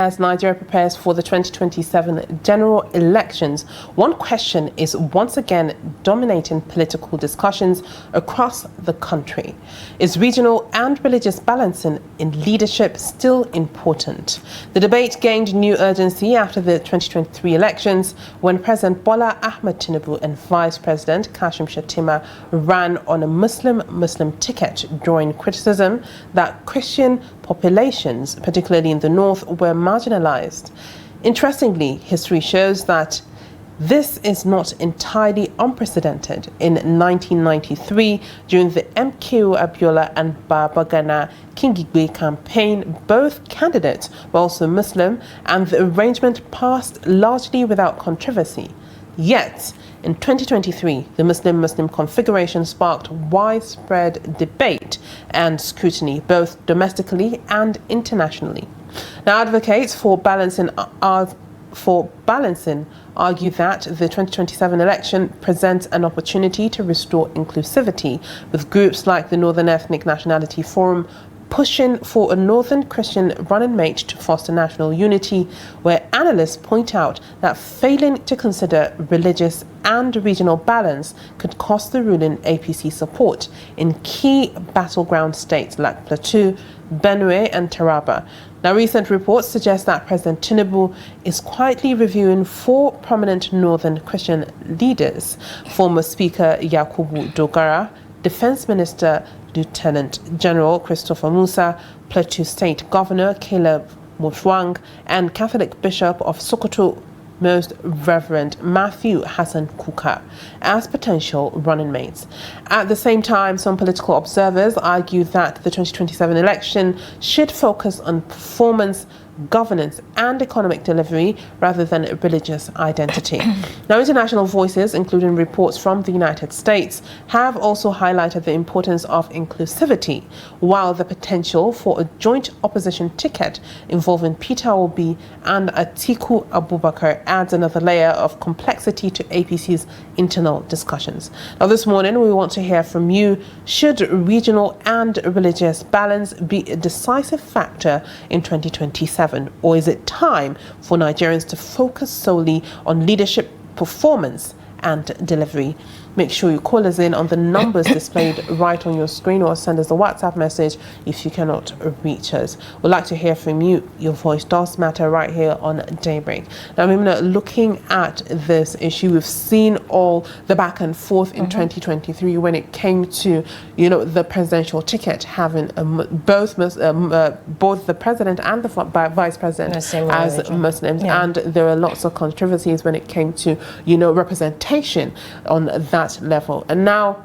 As Nigeria prepares for the 2027 general elections, one question is once again dominating political discussions across the country. Is regional and religious balancing in leadership still important? The debate gained new urgency after the 2023 elections when President Bola Ahmed Tinubu and Vice President Kashim Shettima ran on a Muslim ticket, drawing criticism that Christian populations, particularly in the north, were marginalized. Interestingly, history shows that this is not entirely unprecedented. In 1993, during the MKO Abiola and Babagana Kingigbe campaign, both candidates were also Muslim, and the arrangement passed largely without controversy. Yet, in 2023, the Muslim configuration sparked widespread debate and scrutiny, both domestically and internationally. Now, advocates for balancing argue that the 2027 election presents an opportunity to restore inclusivity, with groups like the Northern Ethnic Nationality Forum pushing for a Northern Christian running mate to foster national unity, where analysts point out that failing to consider religious and regional balance could cost the ruling APC support in key battleground states like Plateau, Benue and Taraba. Now, recent reports suggest that President Tinubu is quietly reviewing 4 prominent Northern Christian leaders: former Speaker Yakubu Dogara, Defense Minister Lieutenant General Christopher Musa, Plateau State Governor Caleb Mutfwang, and Catholic Bishop of Sokoto, Most Reverend Matthew Hassan Kuka, as potential running mates. At the same time, some political observers argue that the 2027 election should focus on performance, governance and economic delivery rather than religious identity. Now, international voices, including reports from the United States, have also highlighted the importance of inclusivity, while the potential for a joint opposition ticket involving Peter Obi and Atiku Abubakar adds another layer of complexity to APC's internal discussions. Now, this morning we want to hear from you. Should regional and religious balance be a decisive factor in 2027? Or is it time for Nigerians to focus solely on leadership, performance and delivery? Make sure you call us in on the numbers displayed right on your screen, or send us a WhatsApp message if you cannot reach us. We'd like to hear from you. Your voice does matter right here on Daybreak. Now, Maimuna, looking at this issue, we've seen all the back and forth in 2023 when it came to, the presidential ticket having both the president and the vice president as Muslims. Yeah. And there are lots of controversies when it came to, representation on that level. And now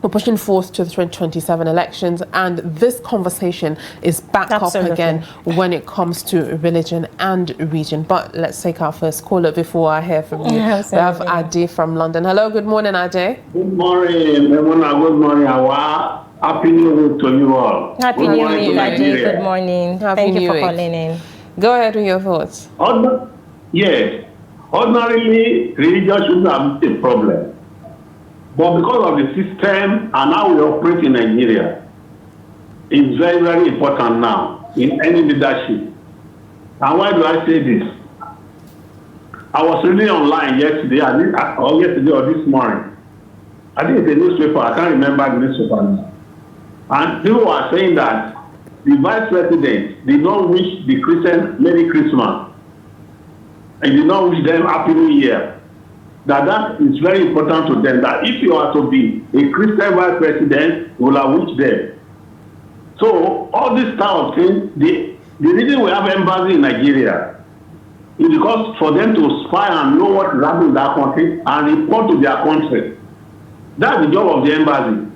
we're pushing forth to the 2027 elections, and this conversation is back up again when it comes to religion and region. But let's take our first caller before I hear from you. We have Ade from London. Hello, good morning, Ade. Good morning, Maimuna. Good morning, Hauwa. Happy New Year to you all. Happy New Year, Ade. Good morning. Thank you for calling in. Go ahead with your thoughts. Yes. Ordinarily, religion shouldn't have a problem. But because of the system and how we operate in Nigeria, it's very, very important now in any leadership. And why do I say this? I was reading online yesterday or this morning. I think it's a newspaper. I can't remember the newspaper now. And people were saying that the vice president did not wish the Christian Merry Christmas and did not wish them Happy New Year. That is very important to them, that if you are to be a Christian vice president, you will have wished them. So all this type of thing, the reason we have embassy in Nigeria is because for them to spy and know what is happening in that country and report to their country. That's the job of the embassy.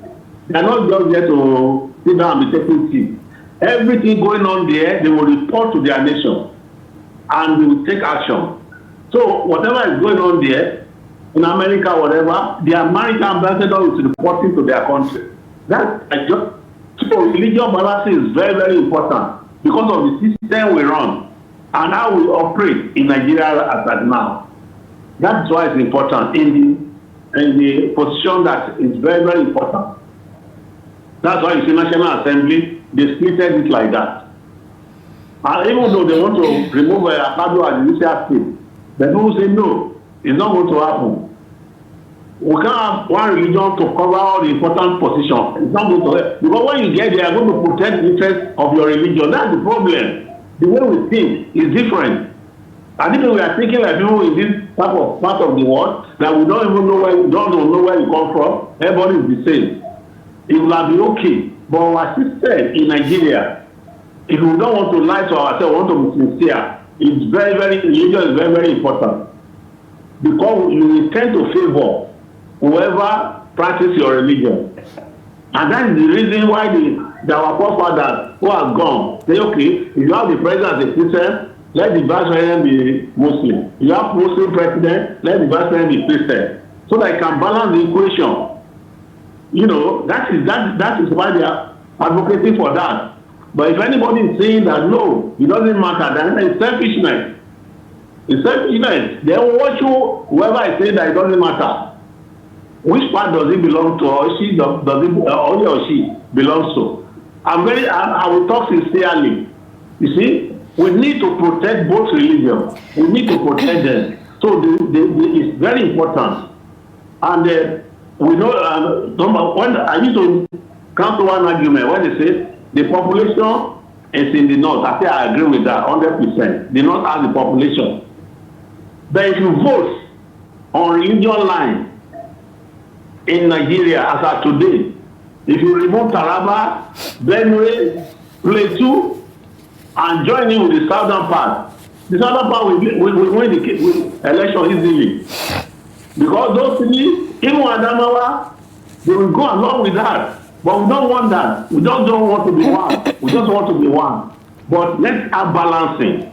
They are not just there to sit down and be taking tea. Everything going on there, they will report to their nation and they will take action. So whatever is going on there, in America, whatever, the American ambassador is reporting to their country. So religious balance is very, very important because of the system we run and how we operate in Nigeria as at now. That's why it's important in the position that is very, very important. That's why you see National Assembly, they splitted it like that. And even though they want to remove Akadu as the initial state, the people say no, it's not going to happen. We can't have one religion to cover all the important positions. It's not going to help. Because when you get there, you're going to protect the interests of your religion. That's the problem. The way we think is different. I think we are thinking like people in this type of part of the world that we don't even know where we don't know where you come from. Everybody is the same. It will be okay. But our system in Nigeria, if we don't want to lie to ourselves, we want to be sincere, it's religion is very, very important. Because you tend to favor whoever practice your religion. And that is the reason why our forefathers who are gone say, okay, if you have the president as a Christian, let the vice president be Muslim. If you have Muslim president, let the vice president be Christian. So that it can balance the equation. You know, that is why they are advocating for that. But if anybody is saying that no, it doesn't matter, then it's selfishness. It's selfishness. They will watch you, whoever is saying that it doesn't matter. Which part does it belong to, or does he or she belongs to? I will talk sincerely. You see, we need to protect both religions. We need to protect them. So it's very important. And we know, when I used to come to one argument when they say the population is in the north. I say I agree with that 100%. The north has the population. But if you vote on religion line, in Nigeria, as of today, if you remove Taraba, Benue, Plateau, and join in with the southern part will win the election easily. Because those three, even Adamu, they will go along with that. But we don't want that. We don't want to be one. We just want to be one. But let's have balancing.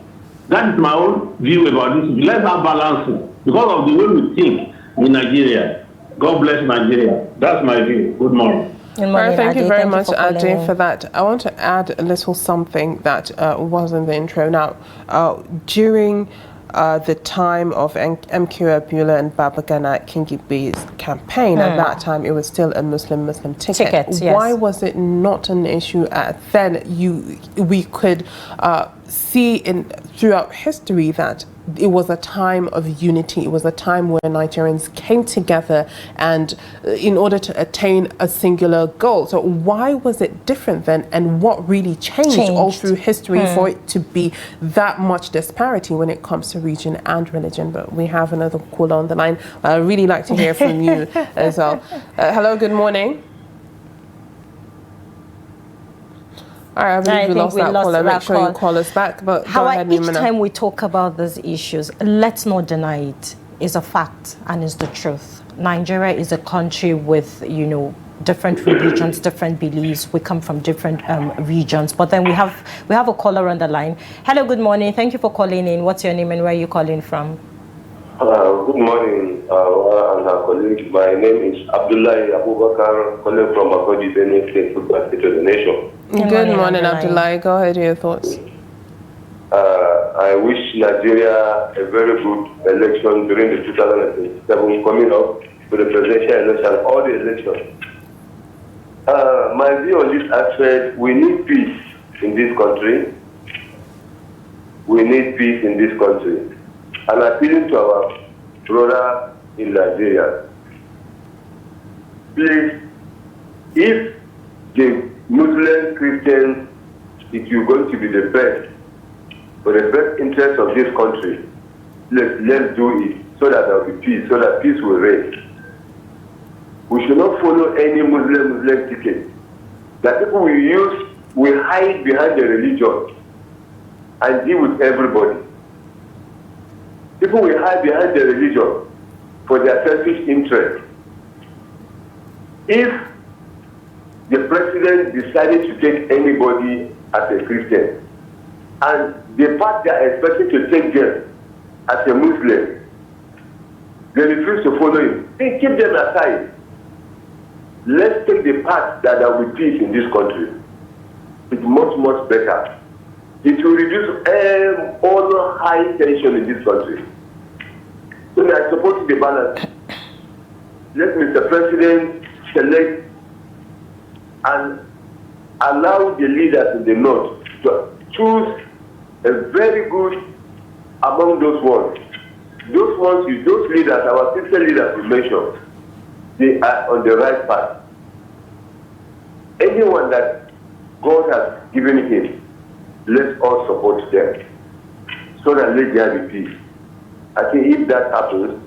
That is my own view about this. Let's have balancing. Because of the way we think in Nigeria. God bless Nigeria. That's my view. Good morning. Good morning, thank you very much, Ade, for that. I want to add a little something that was in the intro. Now, during the time of MQ Abdullah and Babagana Kingibe's campaign, at that time it was still a Muslim ticket. Yes. Why was it not an issue then? We could see throughout history that it was a time of unity. It was a time where Nigerians came together and in order to attain a singular goal. So why was it different then, and what really changed all through history for it to be that much disparity when it comes to region and religion? But we have another caller on the line. I'd really like to hear from you as well. Hello, good morning. All right, I believe we lost that caller. Make sure you call us back. But go ahead, each Maimuna. time we talk about these issues, let's not deny it. It's a fact and it's the truth. Nigeria is a country with, different religions, different beliefs. We come from different regions. But then we have a caller on the line. Hello, good morning. Thank you for calling in. What's your name and where are you calling from? Good morning, Hauwa and our colleague. My name is Abdullahi Abubakar, calling from Bagudu, Benue State, Football State of the Nation. Good morning, Abdullahi. Go ahead, your thoughts. I wish Nigeria a very good election during the 2027 coming up for the presidential election, all the elections. My view on this aspect, we need peace in this country. We need peace in this country. And appealing to our brother in Nigeria, please, if the Muslim Christians, if you're going to be the best, for the best interest of this country, let's do it so that there will be peace, so that peace will reign. We should not follow any Muslim ticket. That people will hide behind the religion and deal with everybody. People will hide behind the religion for their selfish interest. If the president decided to take anybody as a Christian, and the part they are expected to take them as a Muslim, they refuse to follow him, they keep them aside. Let's take the path that there will be peace in this country. It's much, much better. It will reduce all the high tension in this country. So they are supposed to be balanced. Let Mr. President select and allow the leaders in the north to choose a very good among those ones. Those leaders, our sister leaders we mentioned, they are on the right path. Anyone that God has given him, let's all support them so that let there be peace. I think if that happens,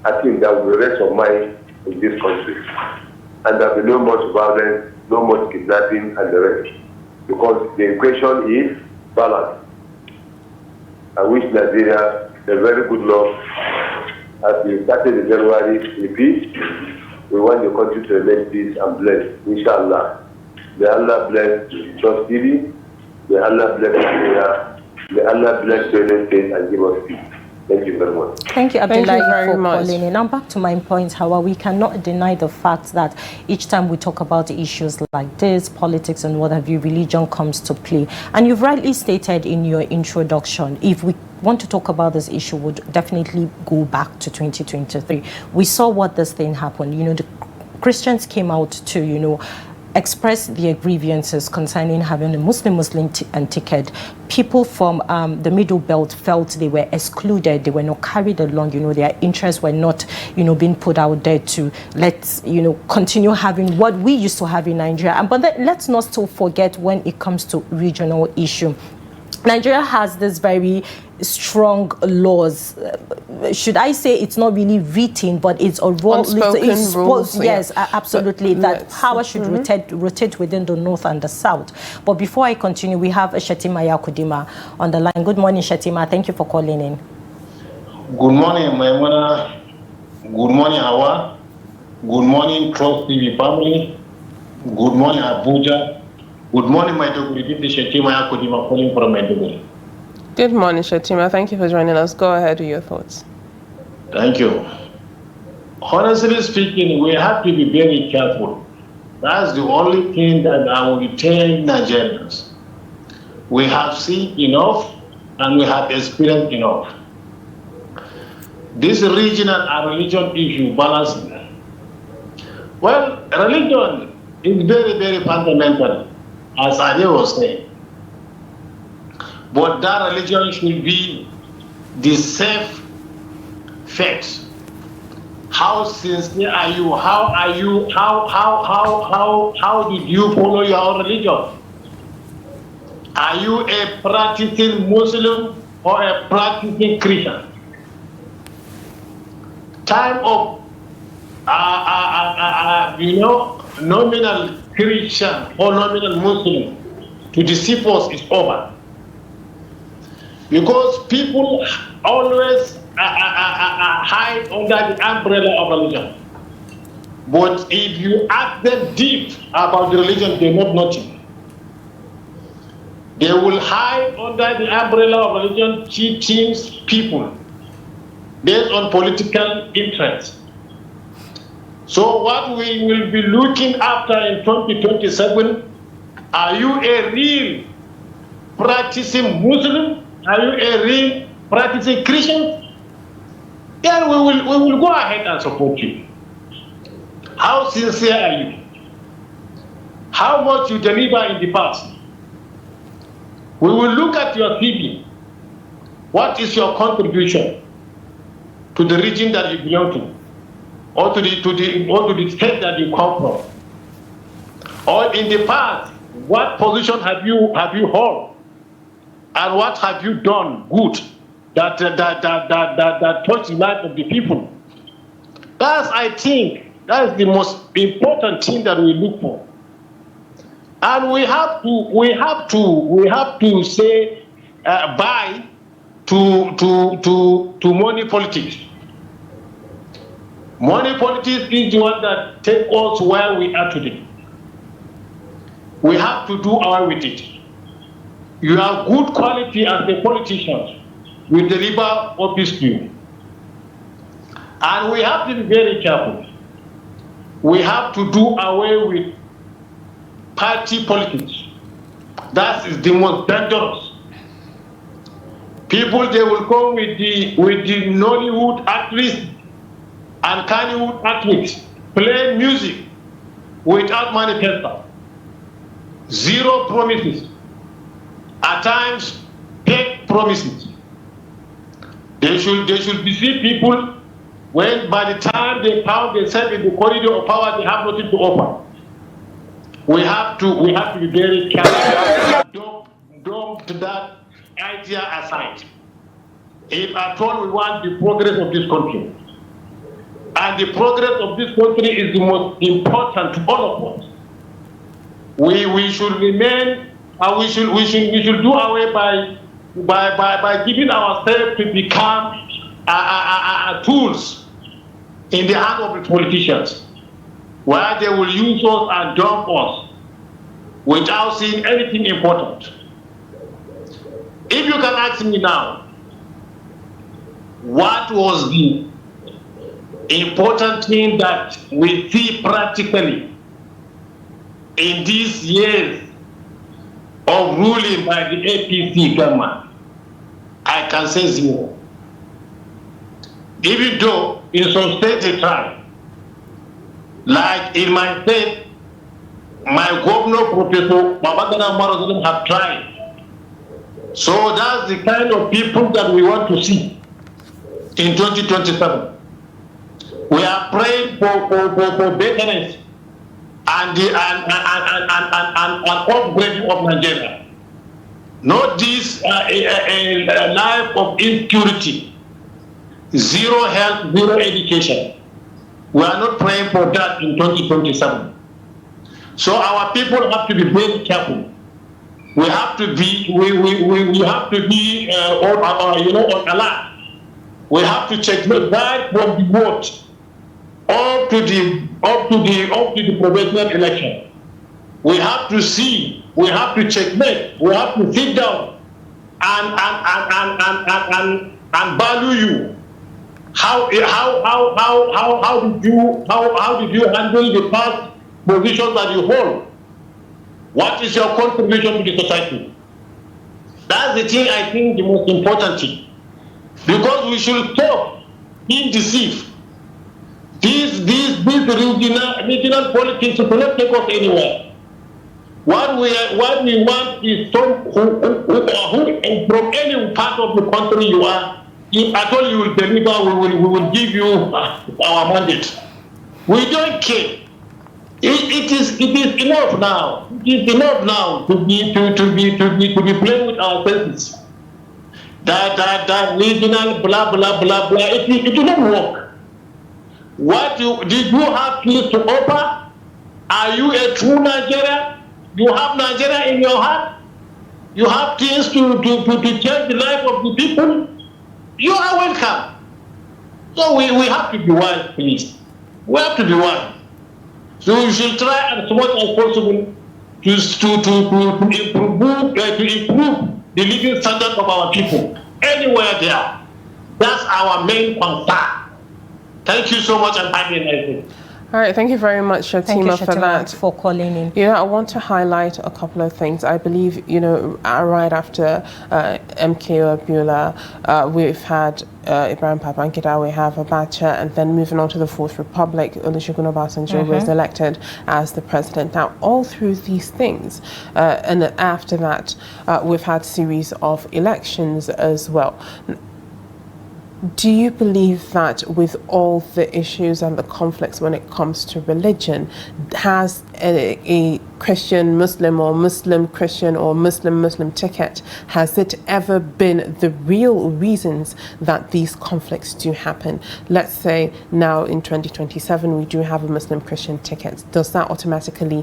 I think there will be rest of mind in this country. And there will be no much violence, no much kidnapping and the rest. Because the equation is balance. I wish Nigeria a very good luck. As we started in January in peace, we want the country to remain peace and blessed, inshallah. May Allah bless Trust TV. May Allah bless Nigeria. May Allah bless the United States and give us peace. Thank you very much. Thank you, Abdullahi, very for much. calling in. Now back to my point, Hauwa, we cannot deny the fact that each time we talk about issues like this, politics and what have you, religion comes to play. And you've rightly stated in your introduction, if we want to talk about this issue, would definitely go back to 2023. We saw what this thing happened. You know, the Christians came out to, you know, express their grievances concerning having a Muslim ticket. People from the Middle Belt felt they were excluded, they were not carried along, you know, their interests were not, you know, being put out there to let's, you know, continue having what we used to have in Nigeria. But let's not still forget when it comes to regional issue. Nigeria has this very strong laws. Should I say it's not really written, but it's a role. Unspoken rules. Yes, yeah. absolutely. That power should rotate within the north and the south. But before I continue, we have Shetima Yakudima on the line. Good morning, Shetima. Thank you for calling in. Good morning, Maimuna. Good morning, Hauwa. Good morning, Trust TV family. Good morning, Abuja. Good morning, Maiduguri. This is Shetima Yakudima calling from Maiduguri. Good morning, Shetima. Thank you for joining us. Go ahead with your thoughts. Thank you. Honestly speaking, we have to be very careful. That's the only thing that I will tell Nigerians. We have seen enough and we have experienced enough. This regional and religion issue balancing. Well, religion is very, very fundamental, as Adamu was saying. But that religion should be the safe faith. How sincere are you? How did you follow your own religion? Are you a practicing Muslim or a practicing Christian? Time of nominal Christian or nominal Muslim to deceive us is over. Because people always hide under the umbrella of religion. But if you ask them deep about the religion, they know nothing. They will hide under the umbrella of religion, cheating people based on political interest. So what we will be looking after in 2027, are you a real practicing Muslim? Are you a real practicing Christian? Then we will go ahead and support you. How sincere are you? How much you deliver in the past? We will look at your CV. What is your contribution to the region that you belong to, or to the state that you come from? Or in the past, what position have you held, and what have you done good that touched the life of the people? I think that's the most important thing that we look for. And we have to say bye to money politics. Money politics is the one that takes us where we are today. We have to do away with it. You have good quality as a politician. We deliver office to you. And we have to be very careful. We have to do away with party politics. That is the most dangerous. People, they will come with the Nollywood actress and Kannywood actress, play music without manifesto. Zero promises. At times, take promises. They should deceive people when by the time they found themselves in the corridor of power, they have nothing to offer. We have to be very careful. Don't that idea aside. If at all we want the progress of this country, and the progress of this country is the most important to all of us, we should remain, and we should do away by giving ourselves to become tools in the hands of the politicians, where they will use us and dump us without seeing anything important. If you can ask me now, what was the important thing that we see practically in these years of ruling by the APC government? I can say zero. Even though in some states they try, like in my state, my governor, Professor Babagana Marazalem, have tried. So that's the kind of people that we want to see in 2027. We are praying for betterment and upgrading of Nigeria. Not this a life of insecurity, zero health, zero education. We are not praying for that in 2027. So our people have to be very careful. We have to be on alert. We have to check right from the vote up to the provincial election. We have to see. We have to checkmate. We have to sit down and value you. How did you handle the past positions that you hold? What is your contribution to the society? That's the thing, I think, the most important thing. Because we should stop being deceived. These regional politics will not take us anywhere. What we want is some who from any part of the country you are, if at all you will deliver, we will give you our mandate. We don't care. It is enough now. It is enough now to be playing with our senses. That regional blah blah blah blah. It will not work. Did you have things to offer? Are you a true Nigerian? You have Nigeria in your heart. You have things to change the life of the people. You are welcome. So we have to be wise, please. We have to be wise. So we should try as much as possible to improve the living standard of our people anywhere they are. That's our main concern. Thank you so much, and have a nice day. All right, thank you very much, Shatima, for that. For calling in. I want to highlight a couple of things. I believe, right after MKO Abiola, we've had Ibrahim Babangida, we have Abacha, and then moving on to the Fourth Republic, Olusegun Obasanjo was elected as the president. Now, all through these things, and after that, we've had series of elections as well. Do you believe that with all the issues and the conflicts when it comes to religion, has a Christian Muslim or Muslim Christian or Muslim ticket, has it ever been the real reasons that these conflicts do happen? Let's say now in 2027 we do have a Muslim Christian ticket. Does that automatically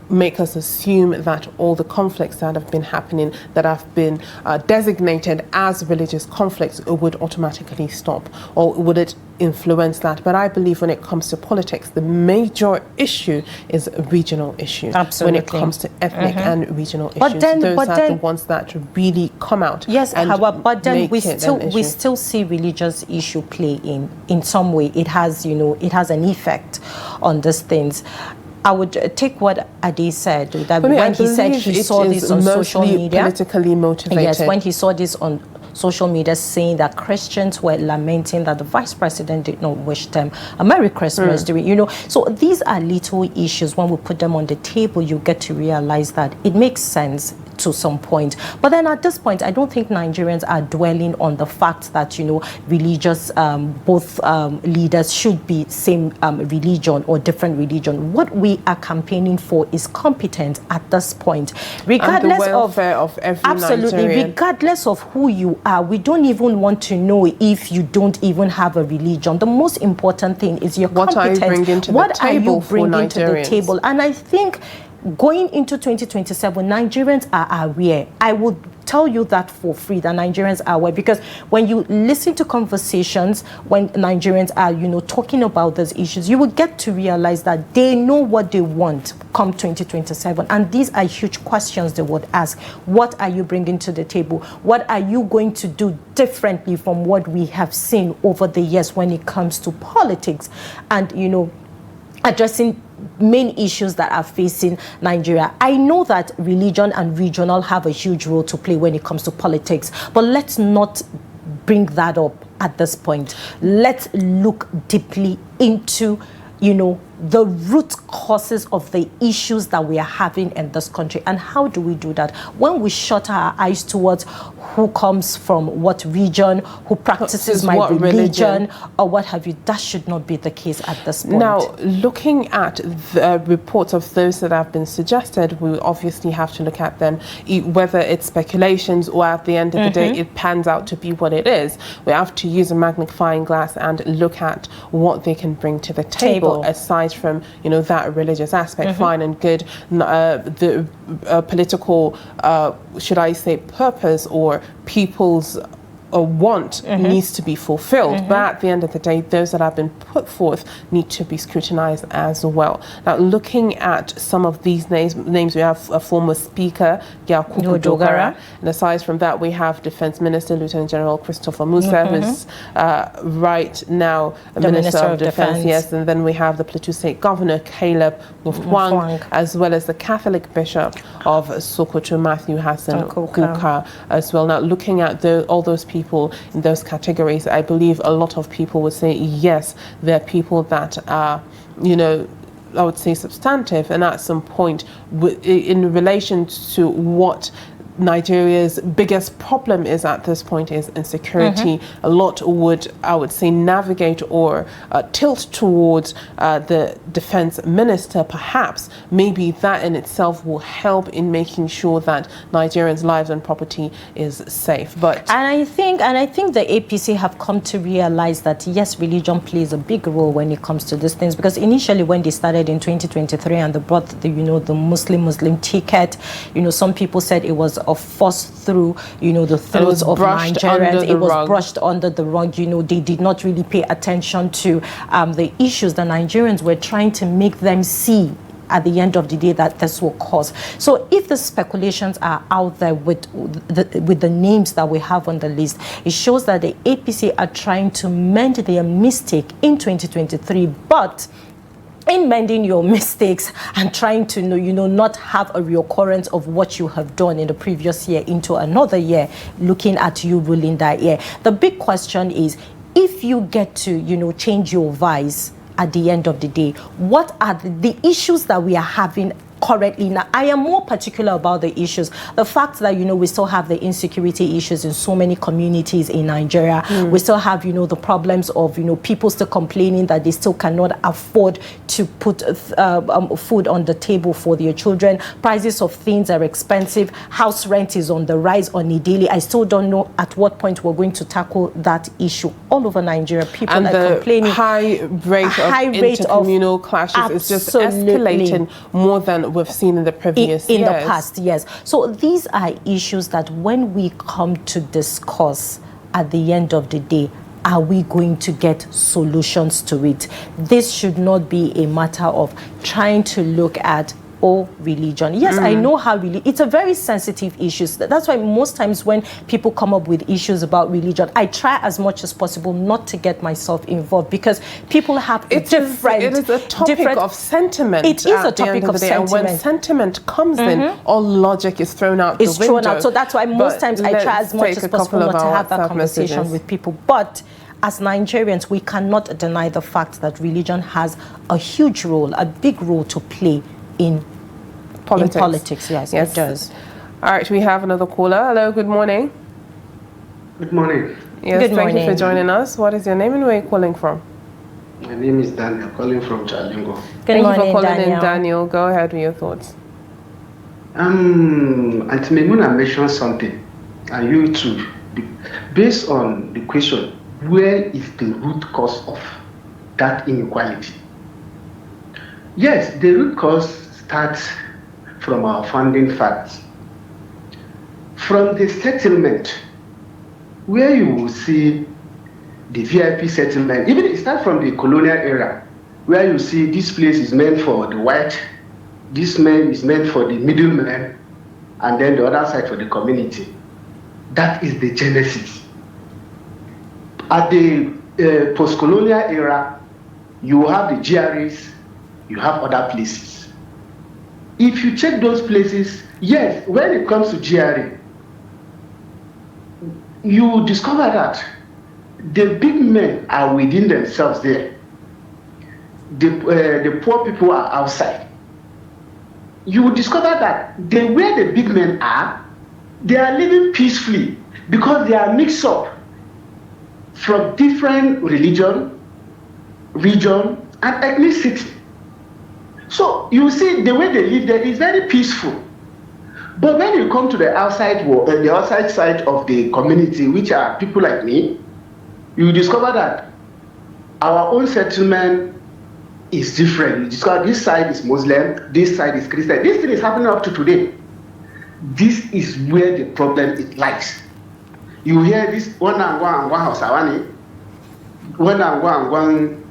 make us assume that all the conflicts that have been happening, that have been designated as religious conflicts, would automatically stop? Or would it influence that? But I believe when it comes to politics, the major issue is a regional issue. Absolutely. When it comes to ethnic and regional issues, those are the ones that really come out. Yes, Hauwa, but then we still see religious issue play in some way. It has, it has an effect on these things. I would take what Ade said, that when he said he saw this on social media, politically motivated. Yes, when he saw this on social media saying that Christians were lamenting that the vice president did not wish them a Merry Christmas. So these are little issues. When we put them on the table, you get to realize that it makes sense to some point. But then at this point, I don't think Nigerians are dwelling on the fact that, religious, both leaders should be same religion or different religion. What we are campaigning for is competence at this point, regardless and the welfare of every absolutely Nigerian. Regardless of who you are. We don't even want to know if you don't even have a religion. The most important thing is your competence. What are you bringing to the table? And I think going into 2027, Nigerians are aware. I would tell you that for free, that Nigerians are aware, because when you listen to conversations, when Nigerians are, talking about those issues, you will get to realize that they know what they want come 2027. And these are huge questions they would ask. What are you bringing to the table? What are you going to do differently from what we have seen over the years when it comes to politics and, addressing main issues that are facing Nigeria? I know that religion and regional have a huge role to play when it comes to politics, but let's not bring that up at this point. Let's look deeply into, the root causes of the issues that we are having in this country. And how do we do that? When we shut our eyes towards who comes from what region, who practices my religion, or what have you, that should not be the case at this point. Now, looking at the reports of those that have been suggested, we obviously have to look at them, whether it's speculations or at the end of the day, it pans out to be what it is. We have to use a magnifying glass and look at what they can bring to the table. Aside from that religious aspect, fine and good, the political should I say purpose or people's want needs to be fulfilled, but at the end of the day, those that have been put forth need to be scrutinized as well. Now, looking at some of these names, we have a former speaker, Yakubu Dogara, and aside from that, we have Defense Minister Lieutenant General Christopher Musa, who's right now a Minister of Defense, yes, and then we have the Plateau State Governor Caleb Mufwang, as well as the Catholic Bishop of Sokoto, Matthew Hassan Kuka, as well. Now, looking at all those people in those categories, I believe a lot of people would say, yes, they're people that are, I would say substantive, and at some point in relation to what Nigeria's biggest problem is at this point is insecurity. A lot would, I would say, navigate or tilt towards the defense minister. Perhaps maybe that in itself will help in making sure that Nigerians' lives and property is safe. But and I think the APC have come to realize that yes, religion plays a big role when it comes to these things, because initially when they started in 2023 and they brought the the Muslim ticket, some people said it was forced through, the throats of Nigerians. It was brushed under the rug. They did not really pay attention to the issues that Nigerians were trying to make them see at the end of the day that this will cause. So if the speculations are out there with the names that we have on the list, it shows that the APC are trying to mend their mistake in 2023, but in mending your mistakes and trying to not have a reoccurrence of what you have done in the previous year into another year, looking at you ruling that year. The big question is, if you get to change your vice at the end of the day, what are the issues that we are having currently? Now, I am more particular about the issues. The fact that, we still have the insecurity issues in so many communities in Nigeria. We still have, the problems of, people still complaining that they still cannot afford to put food on the table for their children. Prices of things are expensive. House rent is on the rise on a daily. I still don't know at what point we're going to tackle that issue. All over Nigeria, people and are complaining. High rate of intercommunal clashes is just escalating more than we've seen in the previous years. In the past, yes. So these are issues that when we come to discuss at the end of the day, are we going to get solutions to it? This should not be a matter of trying to look at religion. Yes, I know how it's a very sensitive issue. That's why most times when people come up with issues about religion, I try as much as possible not to get myself involved, because people have it is a topic of sentiment. It is a topic of sentiment. And when sentiment comes in, all logic is thrown out the window. It's thrown out. So that's why most times I try as much as possible not to have that conversation with people. But as Nigerians, we cannot deny the fact that religion has a huge role, a big role to play in politics. Yes, it does. All right, we have another caller. Hello, good morning. Good morning. Yes, Good thank you morning. for joining us. What is your name and where are you calling from? My name is Daniel, calling from Chalingo. Good Thank morning, you for calling Daniel. in, Daniel. Go ahead with your thoughts. Auntie Maimuna mentioned something, and you too. Based on the question, where is the root cause of that inequality? Yes, the root cause starts from our founding fathers. From the settlement, where you will see the VIP settlement, even it starts from the colonial era, where you see this place is meant for the white, this man is meant for the middleman, and then the other side for the community. That is the genesis. At the post-colonial era, you have the GRAs, you have other places. If you check those places, yes, when it comes to GRA, you discover that the big men are within themselves there. The poor people are outside. You will discover that where the big men are, they are living peacefully because they are mixed up from different religion, region, and ethnicity. So you see the way they live there is very peaceful. But when you come to the outside world, the outside side of the community, which are people like me, you discover that our own settlement is different. You discover this side is Muslim, this side is Christian. This thing is happening up to today. This is where the problem lies. You hear this one and one Hausawani, one and one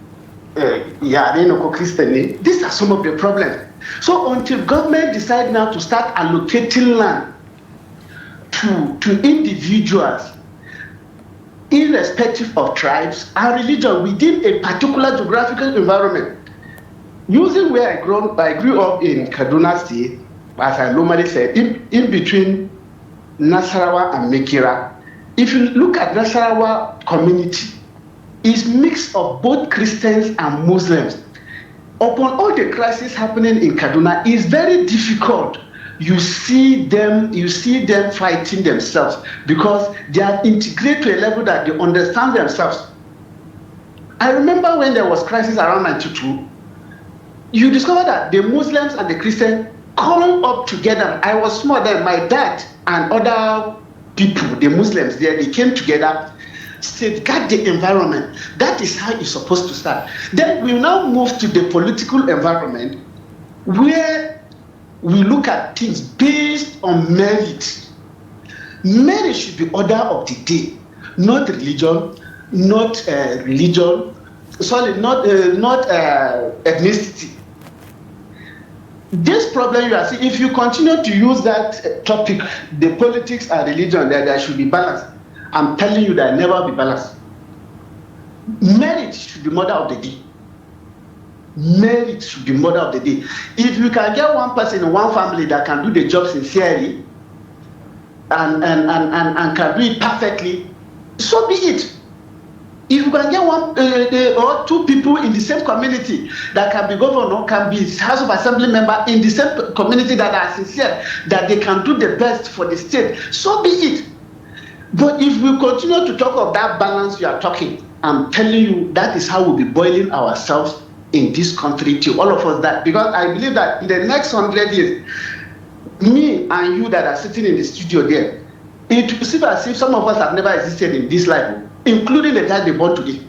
Christian. These are some of the problems. So until government decide now to start allocating land to individuals, irrespective of tribes and religion within a particular geographical environment. Using where I grew up in Kaduna State, as I normally said, in between Nasarawa and Mekira. If you look at Nasarawa community, it's mix of both Christians and Muslims. Upon all the crisis happening in Kaduna, it's very difficult. You see them fighting themselves because they are integrated to a level that they understand themselves. I remember when there was crisis around 92, you discover that the Muslims and the Christians come up together. I was small then, my dad and other people, the Muslims there, they came together, safeguard the environment. That is how it's supposed to start. Then we now move to the political environment where we look at things based on merit. Merit should be order of the day, not religion, not ethnicity. This problem you are seeing, if you continue to use that topic, the politics and religion, that there should be balance. I'm telling you that never be balanced. Merit should be mother of the day. Merit should be mother of the day. If you can get one person in one family that can do the job sincerely and can do it perfectly, so be it. If you can get one or two people in the same community that can be governor, can be House of Assembly member in the same community that are sincere, that they can do the best for the state, so be it. But if we continue to talk of that balance you are talking, I'm telling you that is how we'll be boiling ourselves in this country to all of us. That because I believe that in the next 100 years, me and you that are sitting in the studio there, it will seem as if some of us have never existed in this life, including the guy they born today.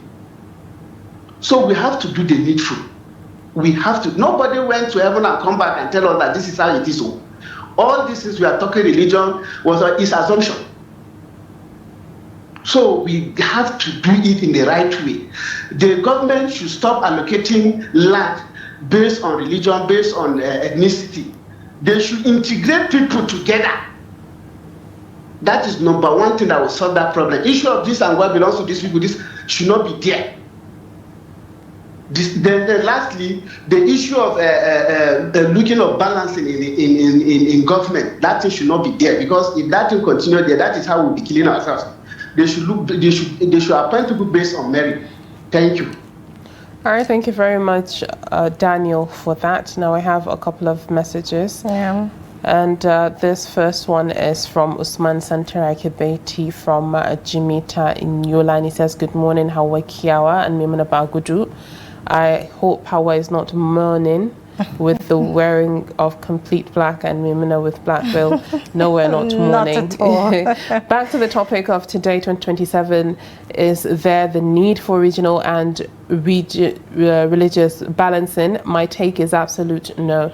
So we have to do the needful. We have to. Nobody went to heaven and come back and tell us that this is how it is. All this is we are talking religion is assumption. So we have to do it in the right way. The government should stop allocating land based on religion, based on ethnicity. They should integrate people together. That is number one thing that will solve that problem. Issue of this and what belongs to these people, this should not be there. Then lastly, the issue of looking of balancing in government, that thing should not be there, because if that thing continues there, that is how we'll be killing ourselves. They should appoint people based on merit. Thank you. All right, thank you very much, Daniel, for that. Now I have a couple of messages. Yeah. And this first one is from Usman Santaraki Beiti from Jimita in Yola. And he says, good morning, Hauwa, Kiyawa, and Maimuna Bagudu. I hope Hauwa is not mourning with the wearing of complete black and Maimuna with black veil. No, we're not mourning. Not at all. Back to the topic of today, 2027. Is there the need for regional and religious balancing? My take is absolute no.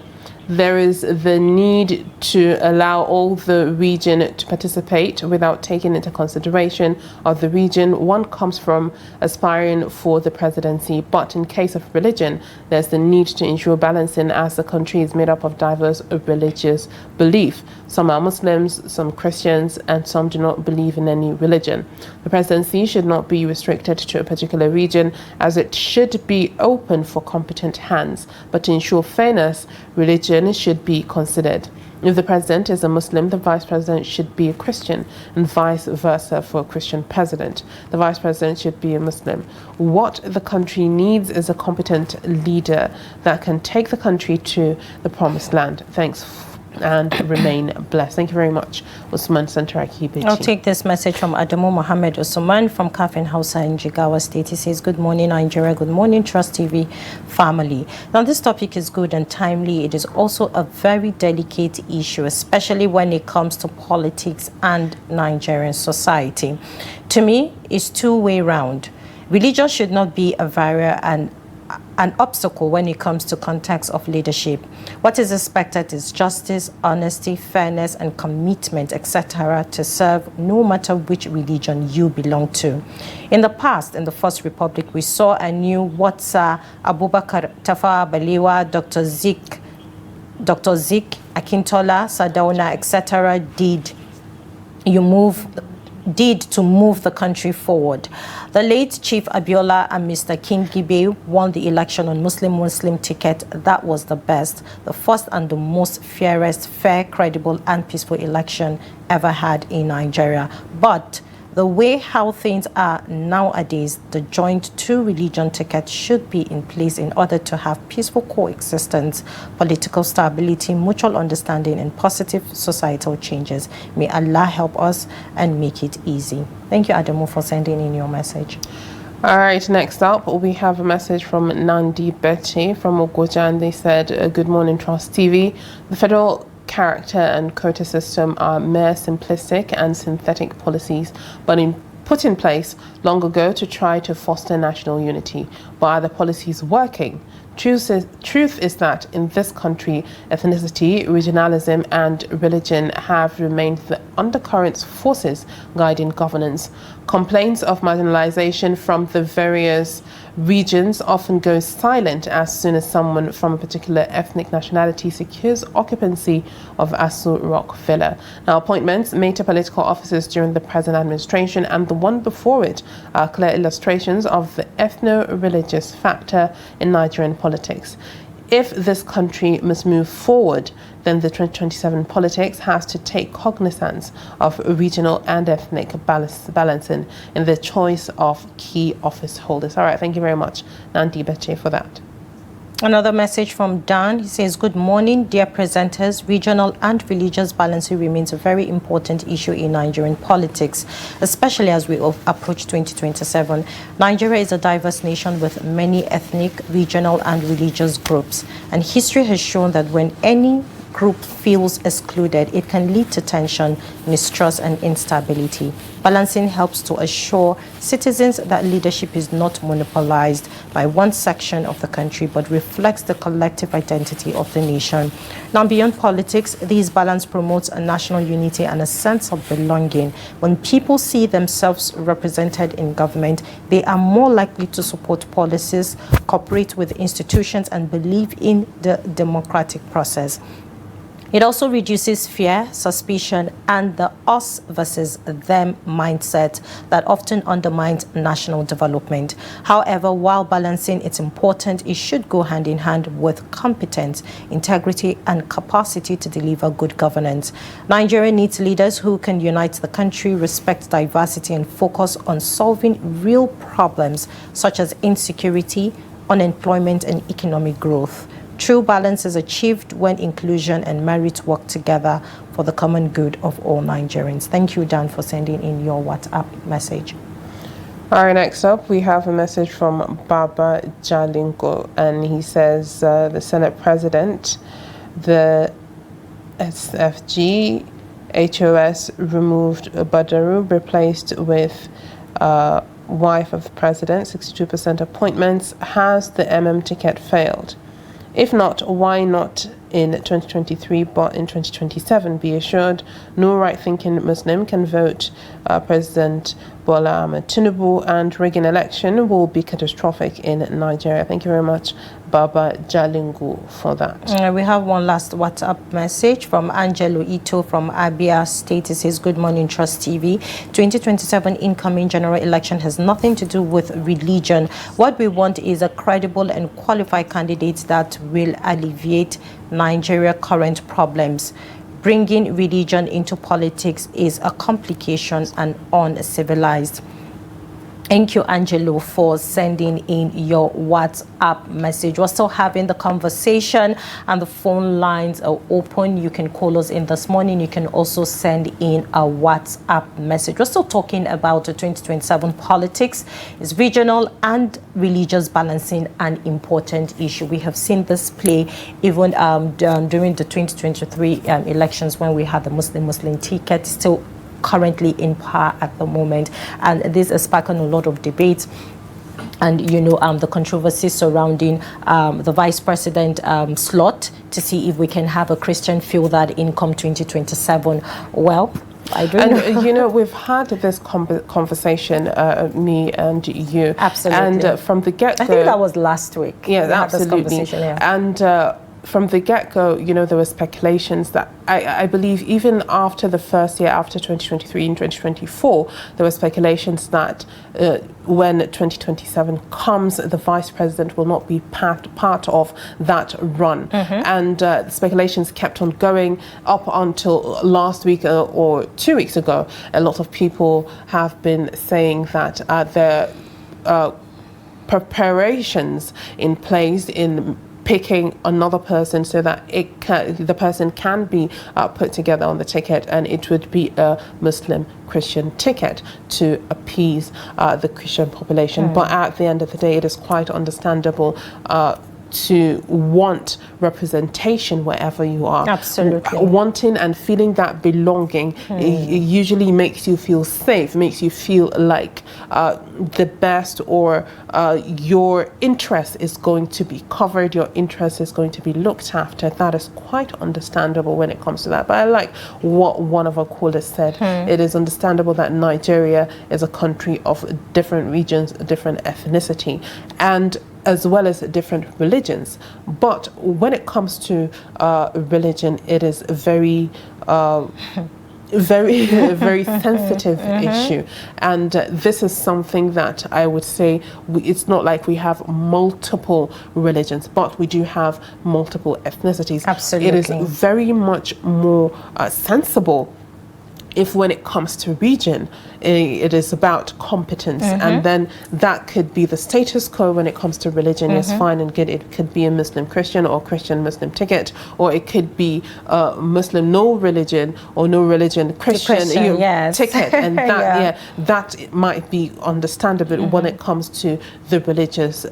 There is the need to allow all the region to participate without taking into consideration of the region one comes from aspiring for the presidency. But in case of religion, there's the need to ensure balancing as the country is made up of diverse religious belief. Some are Muslims, some Christians, and some do not believe in any religion. The presidency should not be restricted to a particular region, as it should be open for competent hands. But to ensure fairness, religion should be considered. If the president is a Muslim, the vice president should be a Christian, and vice versa for a Christian president. The vice president should be a Muslim. What the country needs is a competent leader that can take the country to the promised land. Thanks and remain blessed. Thank you very much, Usman Santaraki. I'll take this message from Adamu Mohammed Usman from Kafin Hausa in Jigawa State. He says, good morning, Nigeria. Good morning, Trust TV family. Now, this topic is good and timely. It is also a very delicate issue, especially when it comes to politics and Nigerian society. To me, it's two-way round. Religion should not be a barrier and an obstacle when it comes to context of leadership. What is expected is justice, honesty, fairness, and commitment, etc., to serve no matter which religion you belong to. In the past, in the First Republic, we saw and knew what Abubakar Tafawa Balewa, Dr. Zik, Akintola, Sardauna, etc. did to move the country forward. The late Chief Abiola and Mr. King Gibe won the election on Muslim ticket. That was the best, the first and the most fairest, fair, credible, and peaceful election ever had in Nigeria. But the way how things are nowadays, the joint two-religion ticket should be in place in order to have peaceful coexistence, political stability, mutual understanding, and positive societal changes. May Allah help us and make it easy. Thank you, Adamu, for sending in your message. All right, next up, we have a message from Nandi Beche from Ogoja, and they said, good morning, Trust TV. The federal character and quota system are mere simplistic and synthetic policies, but put in place long ago to try to foster national unity. But are the policies working? Truth is that in this country, ethnicity, regionalism, and religion have remained the undercurrents forces guiding governance. Complaints of marginalization from the various regions often go silent as soon as someone from a particular ethnic nationality secures occupancy of Aso Rock Villa. Now, appointments made to political offices during the present administration and the one before it are clear illustrations of the ethno-religious factor in Nigerian politics. If this country must move forward, then the 2027 politics has to take cognizance of regional and ethnic balancing in the choice of key office holders. All right, thank you very much, Nandi Beche, for that. Another message from Dan. He says, good morning, dear presenters. Regional and religious balancing remains a very important issue in Nigerian politics, especially as we approach 2027. Nigeria is a diverse nation with many ethnic, regional, and religious groups. And history has shown that when any group feels excluded, it can lead to tension, mistrust, and instability. Balancing helps to assure citizens that leadership is not monopolized by one section of the country, but reflects the collective identity of the nation. Now, beyond politics, this balance promotes a national unity and a sense of belonging. When people see themselves represented in government, they are more likely to support policies, cooperate with institutions, and believe in the democratic process. It also reduces fear, suspicion, and the us versus them mindset that often undermines national development. However, while balancing is important, it should go hand in hand with competence, integrity, and capacity to deliver good governance. Nigeria needs leaders who can unite the country, respect diversity, and focus on solving real problems such as insecurity, unemployment, and economic growth. True balance is achieved when inclusion and merit work together for the common good of all Nigerians. Thank you, Dan, for sending in your WhatsApp message. All right, next up, we have a message from Baba Jalingo, and he says the Senate President, the SFG, HOS removed Bagudu, replaced with wife of the president, 62% appointments. Has the ticket failed? If not, why not in 2023 but in 2027? Be assured, no right-thinking Muslim can vote President Bola Ahmed Tinubu, and rigging election will be catastrophic in Nigeria. Thank you very much, Baba Jalingu, for that. We have one last WhatsApp message from Angelo Ito from Abia State. It says, good morning, Trust TV. 2027 incoming general election has nothing to do with religion. What we want is a credible and qualified candidate that will alleviate Nigeria's current problems. Bringing religion into politics is a complication and uncivilized. Thank you, Angelo, for sending in your WhatsApp message. We're still having the conversation and the phone lines are open. You can call us in this morning. You can also send in a WhatsApp message. We're still talking about the 2027 politics. It's regional and religious balancing an important issue. We have seen this play even during the 2023 elections when we had the Muslim ticket still currently in power at the moment, and this has sparked a lot of debates and the controversy surrounding the vice president slot to see if we can have a Christian fill that income 2027. Well, I don't know. We've had this conversation, me and you. Absolutely. And from the get-go, I think that was last week. Yeah, absolutely. And from the get-go, there were speculations that I believe even after the first year, after 2023 and 2024, there were speculations that when 2027 comes, the vice president will not be part of that run. And the speculations kept on going up until last week or 2 weeks ago. A lot of people have been saying that there are preparations in place in picking another person so that the person can be put together on the ticket, and it would be a Muslim Christian ticket to appease the Christian population. But at the end of the day, it is quite understandable to want representation wherever you are. Absolutely. Wanting and feeling that belonging usually makes you feel safe, makes you feel like the best, or your interest is going to be covered, your interest is going to be looked after. That is quite understandable when it comes to that. But I like what one of our callers said. It is understandable that Nigeria is a country of different regions, different ethnicity, and as well as different religions. But when it comes to religion, it is a very very sensitive issue. And this is something that I would say it's not like we have multiple religions, but we do have multiple ethnicities. Absolutely. It is very much more sensible if when it comes to region, it is about competence, and then that could be the status quo. When it comes to religion, is fine and good. It could be a Muslim Christian or Christian Muslim ticket, or it could be Muslim no religion or no religion Christian ticket, and that that might be understandable when it comes to the religious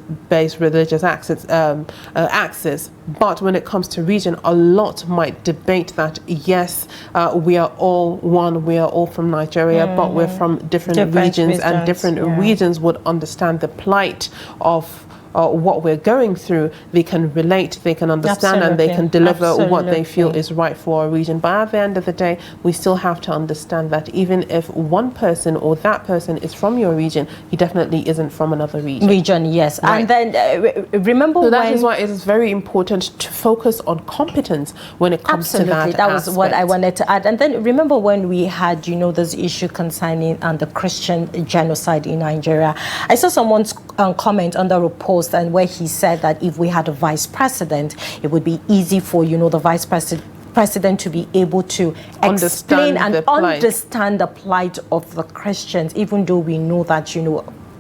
axis. But when it comes to region, a lot might debate that. Yes, we are all one. We are all from Nigeria, but we're from different regions, and different regions would understand the plight of what we're going through. They can relate, they can understand, and they can deliver what they feel is right for our region. But at the end of the day, we still have to understand that even if one person or that person is from your region, he definitely isn't from another region. Yes. Right. And then remember that is why it is very important to focus on competence when it comes to that. That was what I wanted to add. And then remember when we had, this issue concerning the Christian genocide in Nigeria. I saw someone's comment under a post, and where he said that if we had a vice president, it would be easy for the vice president to be able to explain and understand the plight of the Christians, even though we know that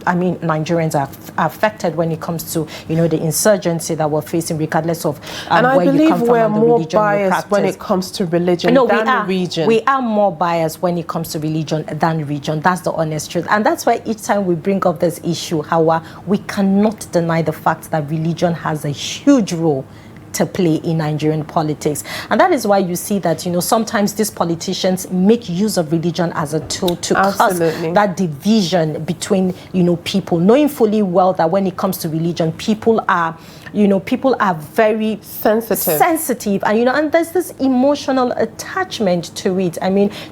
Nigerians are affected when it comes to, the insurgency that we're facing, regardless of and I where you believe come from we're and the more religion you biased practice. when it comes to religion than region. We are more biased when it comes to religion than region. That's the honest truth. And that's why each time we bring up this issue, Hauwa, we cannot deny the fact that religion has a huge role to play in Nigerian politics. And that is why you see that, sometimes these politicians make use of religion as a tool to cause that division between, people, knowing fully well that when it comes to religion, people are very sensitive, and there's this emotional attachment to it.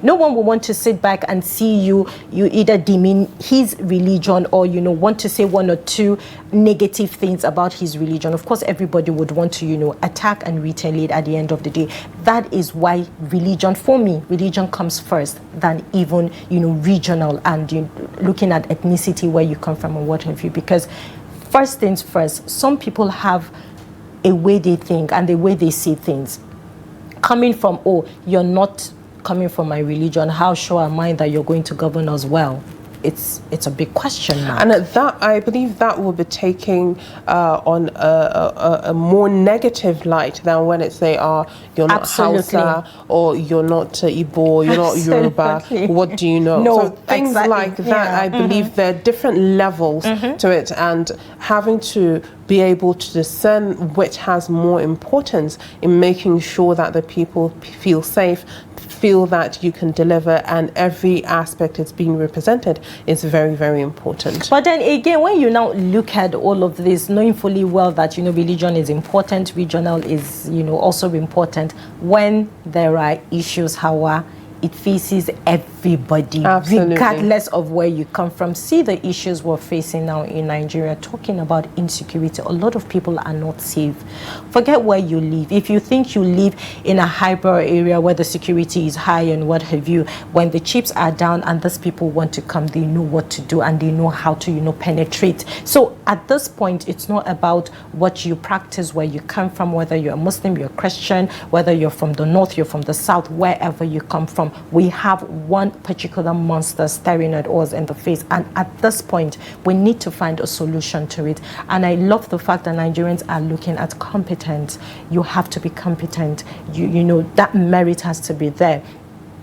No one will want to sit back and see you either demean his religion or, want to say one or two negative things about his religion. Of course, everybody would want to, attack and retaliate at the end of the day. That is why for me, religion comes first than even, regional and looking at ethnicity, where you come from and what have you, because first things first, some people have a way they think and the way they see things. Coming from, you're not coming from my religion, how sure am I that you're going to govern us well? It's a big question mark. And that, I believe that will be taking on a more negative light than when it's say, you're not Hausa, or you're not Igbo, you're not Yoruba, what do you know? No, so things like that, I believe there are different levels to it, and having to be able to discern which has more importance in making sure that the people feel safe, feel that you can deliver, and every aspect is being represented is very, very important. But then again, when you now look at all of this, knowing fully well that, religion is important, regional is, also important, when there are issues, Hauwa, it faces everybody, regardless of where you come from. See the issues we're facing now in Nigeria, talking about insecurity. A lot of people are not safe. Forget where you live. If you think you live in a hyper area where the security is high and what have you, when the chips are down and these people want to come, they know what to do and they know how to, penetrate. So at this point, it's not about what you practice, where you come from, whether you're a Muslim, you're a Christian, whether you're from the north, you're from the south, wherever you come from. We have one particular monster staring at us in the face, and at this point we need to find a solution to it. And I love the fact that Nigerians are looking at competence. You have to be competent, that merit has to be there.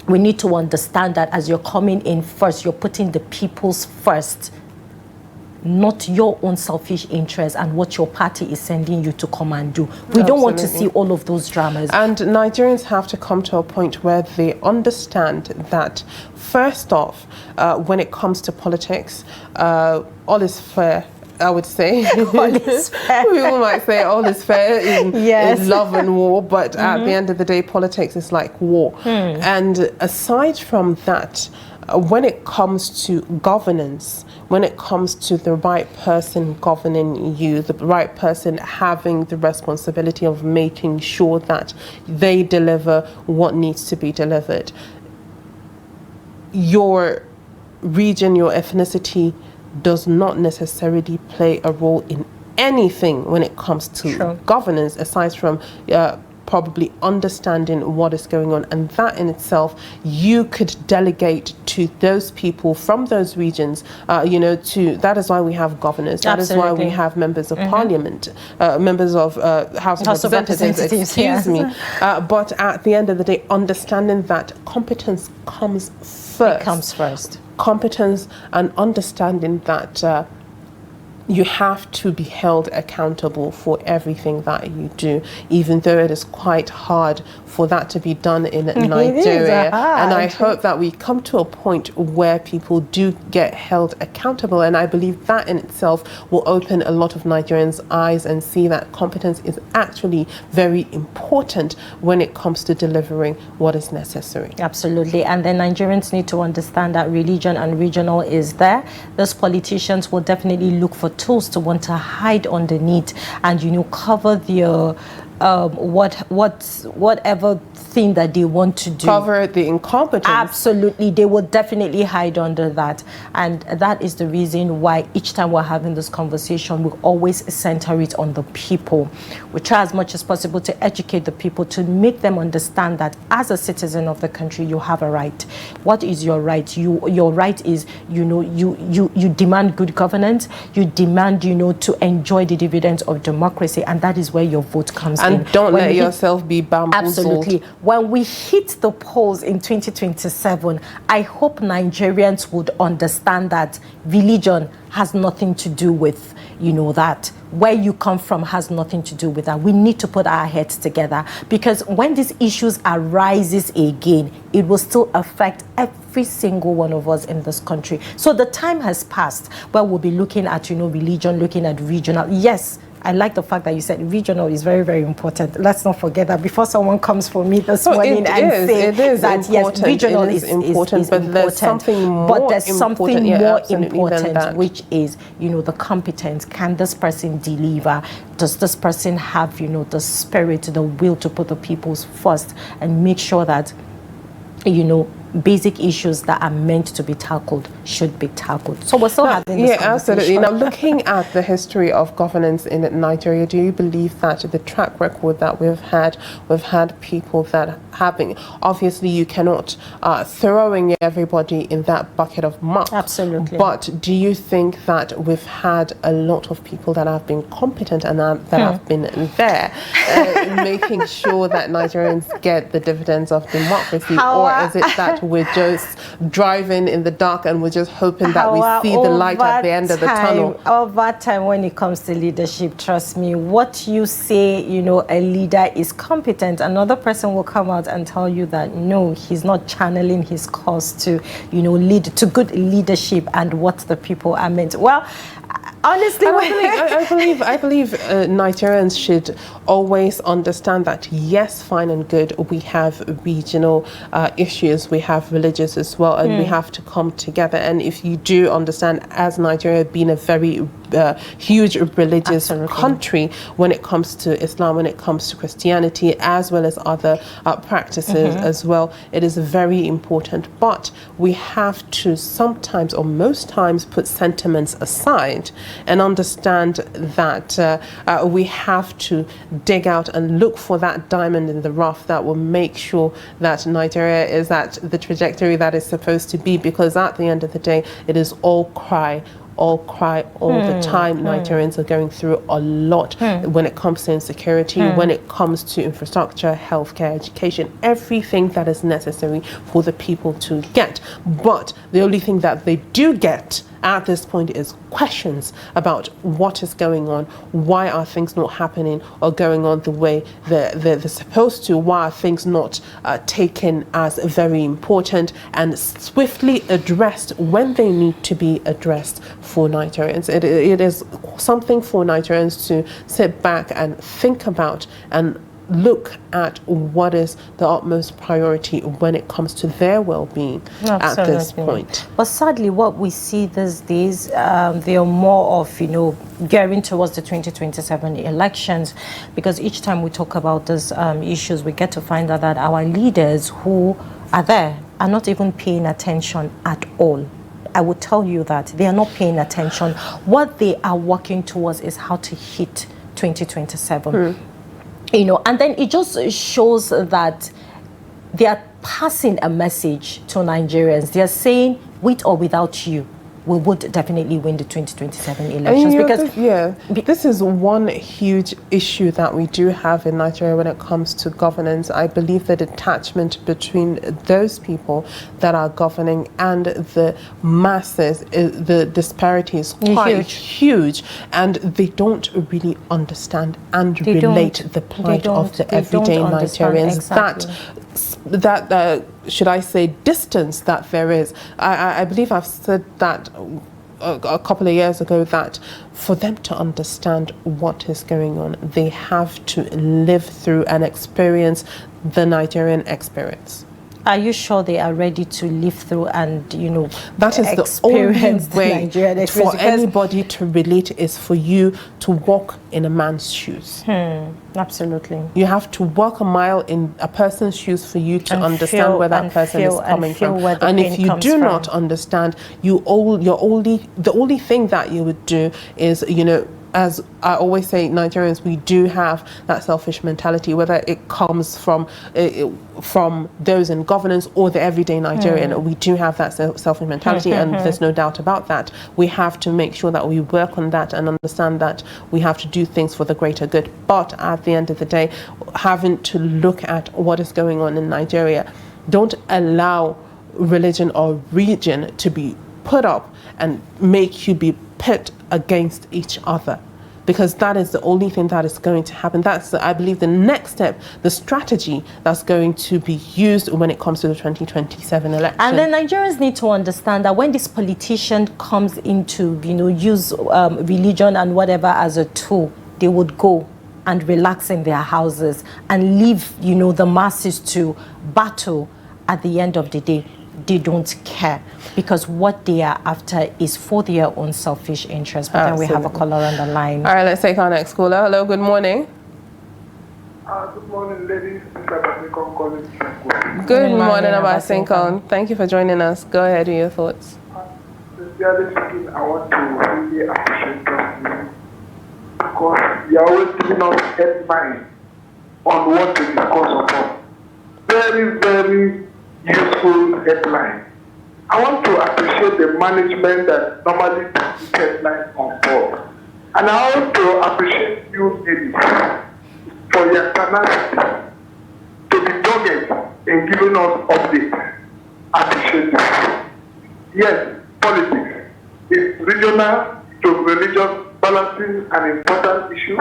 We need to understand that as you're coming in first, you're putting the people's first, not your own selfish interest and what your party is sending you to come and do. We don't want to see all of those dramas. And Nigerians have to come to a point where they understand that, first off, when it comes to politics, all is fair. I would say all is fair. People might say all is fair in love and war, but at the end of the day, politics is like war. And aside from that, when it comes to governance, when it comes to the right person governing you, the right person having the responsibility of making sure that they deliver what needs to be delivered, your region, your ethnicity does not necessarily play a role in anything when it comes to governance, aside from probably understanding what is going on. And that in itself, you could delegate to those people from those regions, that is why we have governors. That is why we have members of parliament, members of House of Representatives, excuse me. But at the end of the day, understanding that competence comes first. It comes first. Competence and understanding that you have to be held accountable for everything that you do, even though it is quite hard for that to be done in Nigeria. And I hope that we come to a point where people do get held accountable. And I believe that in itself will open a lot of Nigerians' eyes and see that competence is actually very important when it comes to delivering what is necessary. Absolutely. And then Nigerians need to understand that religion and regional is there. Those politicians will definitely look for tools to want to hide underneath and, cover their whatever thing that they want to do. Cover the incompetence. Absolutely, they will definitely hide under that, and that is the reason why each time we're having this conversation, we always center it on the people. We try as much as possible to educate the people, to make them understand that as a citizen of the country, you have a right. What is your right? Your right is, you demand good governance, you demand, to enjoy the dividends of democracy, and that is where your vote comes in. And don't let yourself be bamboozled. Absolutely. When we hit the polls in 2027, I hope Nigerians would understand that religion has nothing to do with, that. Where you come from has nothing to do with that. We need to put our heads together, because when these issues arises again, it will still affect every single one of us in this country. So the time has passed where we'll be looking at, religion, looking at regional. Yes, I like the fact that you said regional is very, very important. Let's not forget that before someone comes for me this morning and say that yes, regional is important, but there's something more important, which is, the competence. Can this person deliver? Does this person have, the spirit, the will to put the people's first and make sure that, basic issues that are meant to be tackled should be tackled. So we're still having this conversation. Absolutely. Now, looking at the history of governance in Nigeria, do you believe that the track record that we've had people that having, obviously you cannot throwing everybody in that bucket of muck. Absolutely. But do you think that we've had a lot of people that have been competent and that have been there, making sure that Nigerians get the dividends of democracy? Or is it that we're just driving in the dark and we're just hoping that we see the light at the end of the tunnel? Over time, when it comes to leadership, trust me, what you say, a leader is competent, another person will come out and tell you that no, he's not channeling his cause to, lead to good leadership and what the people are meant. Well, honestly, I believe Nigerians should always understand that, yes, fine and good, we have regional issues, we have religious as well, and we have to come together. And if you do understand, as Nigeria being a very huge religious country, when it comes to Islam, when it comes to Christianity, as well as other practices as well, it is very important. But we have to sometimes, or most times, put sentiments aside and understand that we have to dig out and look for that diamond in the rough that will make sure that Nigeria is at the trajectory that it's supposed to be, because at the end of the day, it is all cry all the time. Nigerians are going through a lot when it comes to insecurity, when it comes to infrastructure, healthcare, education, everything that is necessary for the people to get. But the only thing that they do get at this point is questions about what is going on, why are things not happening or going on the way they're supposed to, why are things not taken as very important and swiftly addressed when they need to be addressed for Nigerians. It is something for Nigerians to sit back and think about and look at what is the utmost priority when it comes to their well-being at this point. But sadly, what we see these days, they are more of, gearing towards the 2027 elections, because each time we talk about these issues, we get to find out that our leaders who are there are not even paying attention at all. I would tell you that they are not paying attention. What they are working towards is how to hit 2027. And then it just shows that they are passing a message to Nigerians. They are saying, with or without you, we would definitely win the 2027 elections. This is one huge issue that we do have in Nigeria when it comes to governance. I believe the detachment between those people that are governing and the masses, the disparity is quite huge, and they don't really understand and relate the plight of the everyday Nigerians. Exactly. That should I say, distance that there is. I believe I've said that a couple of years ago, that for them to understand what is going on, they have to live through and experience the Nigerian experience. Are you sure they are ready to live through and, that is the only way for because anybody to relate is for you to walk in a man's shoes. Absolutely. You have to walk a mile in a person's shoes for you to understand where that person is coming from. And if you do not understand, the only thing that you would do is, as I always say, Nigerians, we do have that selfish mentality, whether it comes from those in governance or the everyday Nigerian. We do have that selfish mentality, and there's no doubt about that. We have to make sure that we work on that and understand that we have to do things for the greater good. But at the end of the day, having to look at what is going on in Nigeria, don't allow religion or region to be put up and make you be pit against each other, because that is the only thing that is going to happen. That's, I believe, the next step, the strategy that's going to be used when it comes to the 2027 election. And then Nigerians need to understand that when this politician comes into, use religion and whatever as a tool, they would go and relax in their houses and leave, the masses to battle. At the end of the day, they don't care, because what they are after is for their own selfish interest. But then we have a caller on the line. All right, let's take our next caller. Hello, good morning. Good morning, ladies. Good morning, Abasinkon. Thank you for joining us. Go ahead with your thoughts. Sincerely speaking, I want to really appreciate you, because you're always giving us headlines on what to discuss upon. Very, very useful headline. I want to appreciate the management that normally puts headlines on board. And I want to appreciate you, ladies, for your tenacity to be dogged in giving us updates. Appreciate it. Yes, politics is regional to religious balancing an important issue.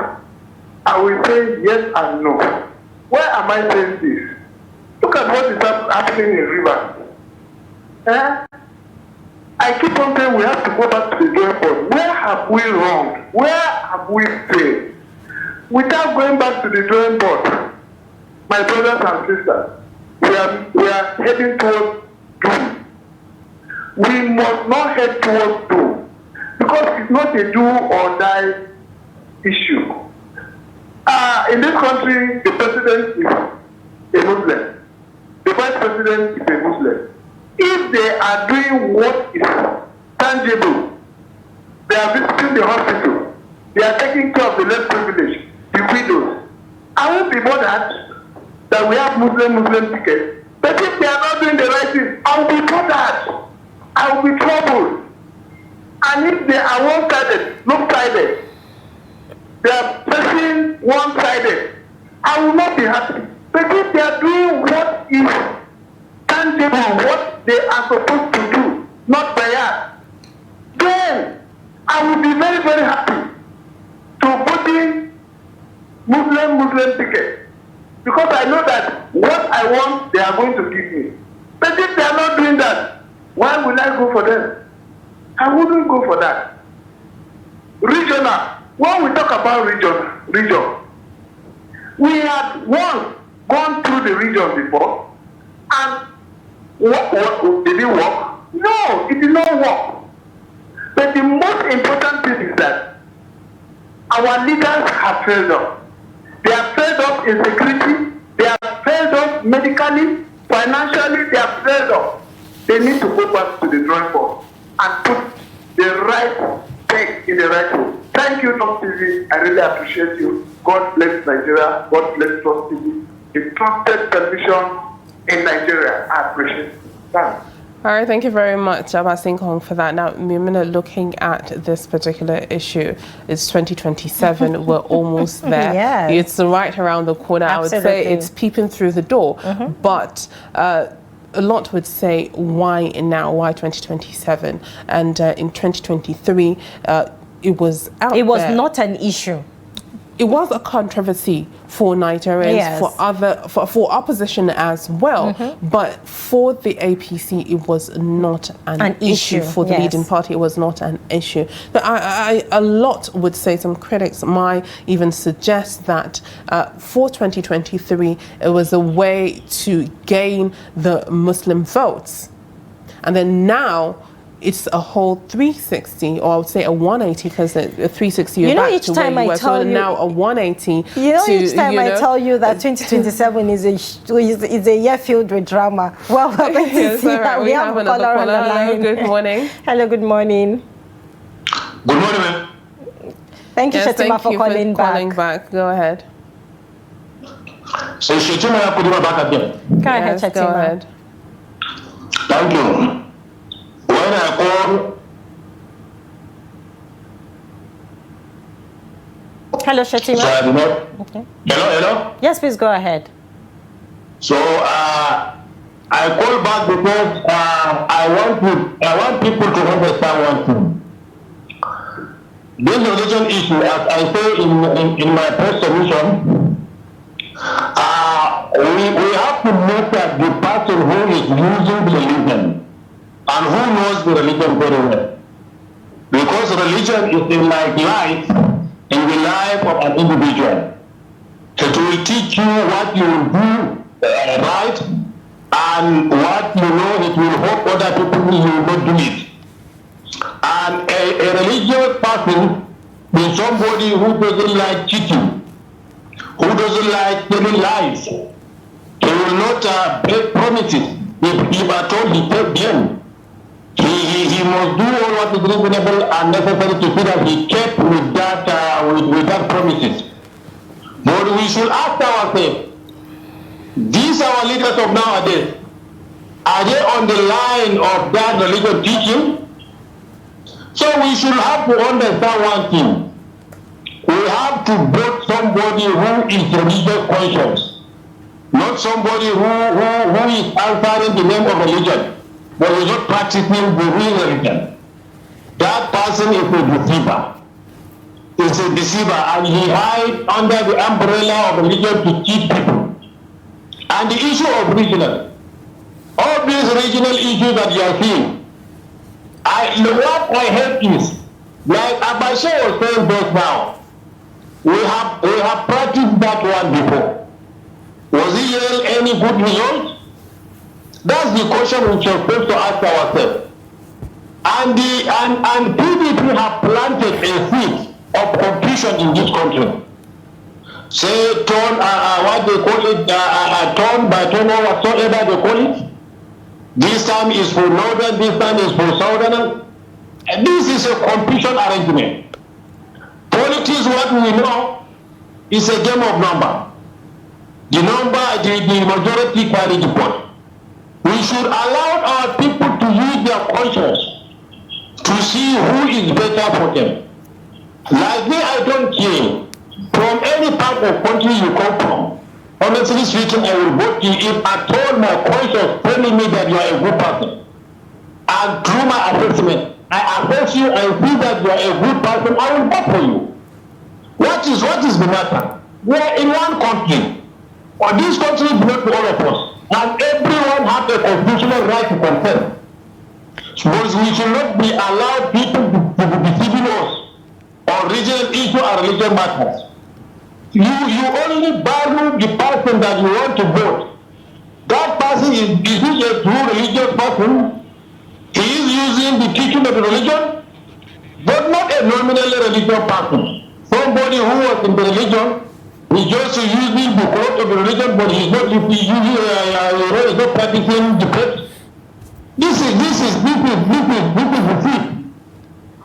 I will say yes and no. Why am I saying this? Look at what is happening in Rivers. I keep on saying we have to go back to the drawing board. Where have we wronged? Where have we failed? Without going back to the drawing board, my brothers and sisters, we are heading towards doom. We must not head towards doom, because it's not a do or die issue. In this country, the president is a Muslim. The vice president is a Muslim. If they are doing what is tangible, they are visiting the hospital, they are taking care of the less privileged, the widows, I won't be bothered that we have Muslim tickets. But if they are not doing the right thing, I will be bothered. I will be troubled. And if they are one-sided, lopsided, they are pressing one-sided, I will not be happy. But if they are doing what is tangible, what they are supposed to do, not bias, then I will be very, very happy to put in Muslim tickets. Because I know that what I want, they are going to give me. But if they are not doing that, why will I go for them? I wouldn't go for that. Regional. When we talk about region, we had once gone through the region before, and what did it work? No, it did not work. But the most important thing is that our leaders have failed us. They have failed us in security, they have failed us medically, financially, they have failed us. They need to go back to the drawing board and put the right peg in the right hole. Thank you, Trust TV. I really appreciate you. God bless Nigeria. God bless Trust TV. The trusted television in Nigeria. I appreciate it. Thanks. All right, thank you very much, Abasinkon, for that. Now, Maimuna, looking at this particular issue, it's 2027. We're almost there. Yes. It's right around the corner. Absolutely. I would say it's peeping through the door. But a lot would say, why now? Why 2027? And in 2023, it was out there. It was not an issue. it was a controversy for Nigerians, Yes. for opposition as well. But for the APC, it was not an issue. For the yes. leading party, it was not an issue. But a lot would say, some critics might even suggest that for 2023, it was a way to gain the Muslim votes. And then now, it's a whole 360, or I would say a 180, because a 360 you're back each to where time you I were. tell So you, now a 180. Each time I tell you that 2027 is a year filled with drama. Well, we're going to Yes, see all right, that we have another caller on the caller. Hello, line. good morning. Hello, good morning. Good morning, ma'am. Thank you, Yes, Shetima, thank for you calling for calling back. Go ahead. So Shetima Yakudima back again. Go ahead, Yes, Shetima. go ahead. Thank you. When I call, Hello, Shetima. so I do not. Okay. Hello. Yes, please go ahead. So I call back because I want people to understand one thing. This religion issue, as I say in my first submission, we have to look at the person who is using the religion and who knows the religion very well. Because religion is like life in the life of an individual. It will teach you what you will do right, and what you know it will hope other people will not do it. And a religious person is somebody who doesn't like cheating, who doesn't like telling lies. He will not break promises. If at all he takes them, he must do all what is reasonable and necessary to see that he kept with that promises. But we should ask ourselves, these our leaders of nowadays, are they on the line of that religious teaching? So we should have to understand one thing. We have to vote somebody who is religious conscious, not somebody who is answering the name of religion, but is not practicing the real religion. That person is a deceiver. Is a deceiver, and he hides under the umbrella of religion to cheat people. And the issue of regional, all these regional issues that you are seeing, what I hate is, like Abashe was saying just now, we have practiced that one before. Was it yield any good result? That's the question we are supposed to ask ourselves. And PDP have planted a seed of confusion in this country. Say turn, what they call it, turn by turn or whatsoever they call it. This time is for northern, this time is for southern. And this is a confusion arrangement. Politics, what we know, is a game of number. The majority carry the vote. We should allow our people to use their conscience to see who is better for them. Like me, I don't care. From any part of country you come from, honestly speaking, I will vote you if I told my conscience telling me that you are a good person. And through my assessment, I assess you and see that you are a good person, I will vote for you. What is the matter? We are in one country. Or this country belongs to all of us. And everyone has a constitutional right to consent. But we should not be allowed people to be deceiving us on regional issues and religion matters. You only value the person that you want to vote. That person is a true religious person. He is using the teaching of the religion, but not a nominally religious person. Somebody who was in the religion is just using the code of the religion, but he's not practicing the faith. This is the thief.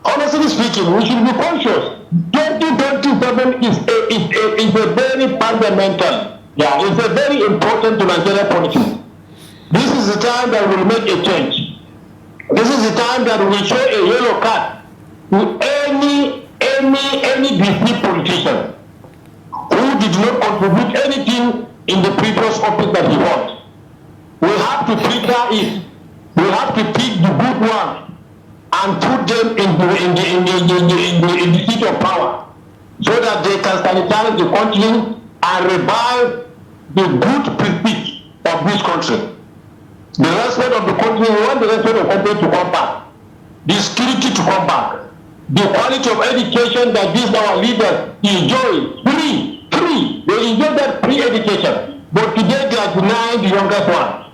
Honestly speaking, we should be conscious. 2027 is a very fundamental, it's a very important to Nigerian politics. This is the time that we will make a change. This is the time that we will show a yellow card to any deceived politician who did not contribute anything in the previous office that he wants. We have to filter it. We have to pick the good one and put them in the seat of power. so that they can sanitize the country and revive the good prestige of this country. The respect of the country, we want the respect of the country to come back. The security to come back. The quality of education that these our leaders enjoy, free. They enjoy that free education. But today they are denying the youngest ones.